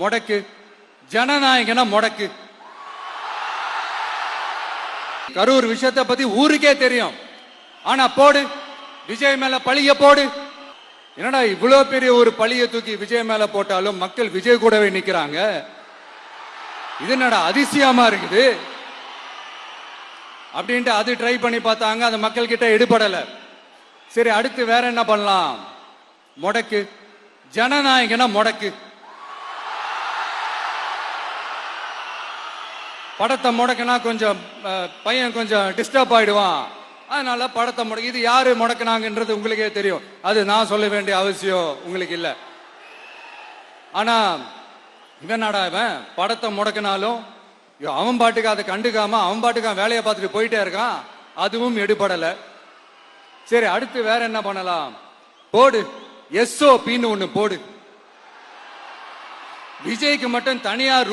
முடக்கு. ஜனநாயகனா முடக்கு. கரூர் விஷயத்தை பத்தி ஊருக்கே தெரியும். ஆனா போடு, விஜய் மேல பழிய போடு. என்னடா இவ்வளவு பெரிய ஒரு பழிய தூக்கி விஜய் மேல போட்டாலும் மக்கள் விஜய் கூடவே நிக்கிறாங்க. இது என்னடா அதிசயமா இருக்குது அப்படின்ட்டு அது ட்ரை பண்ணி பார்த்தாங்க. அந்த மக்கள் கிட்ட எடுபடல. சரி, அடுத்து வேற என்ன பண்ணலாம்? முடக்கு. ஜனநாயகனா முடக்கு. படத்தை முடக்கினா கொஞ்சம் பையன் கொஞ்சம் டிஸ்டர்ப் ஆயிடுவான். அதனால படத்தை முடக்கு. இது யாரு முடக்கினாங்கன்றது உங்களுக்கே தெரியும். அது நான் சொல்ல வேண்டிய அவசியம் உங்களுக்கு இல்ல. ஆனா இவனாடா இவன் படத்தை முடக்கினாலும் அவன் பாட்டுக்கு அதை கண்டுக்காம அவன் பாட்டுக்கு வேலையை பார்த்துட்டு போயிட்டே இருக்கான். அதுவும் எடுபடல. சரி, அடுத்து வேற என்ன பண்ணலாம்? போடு, SOPன்னு ஒண்ணு போடு. விஜய்க்கு மட்டும் தனியார்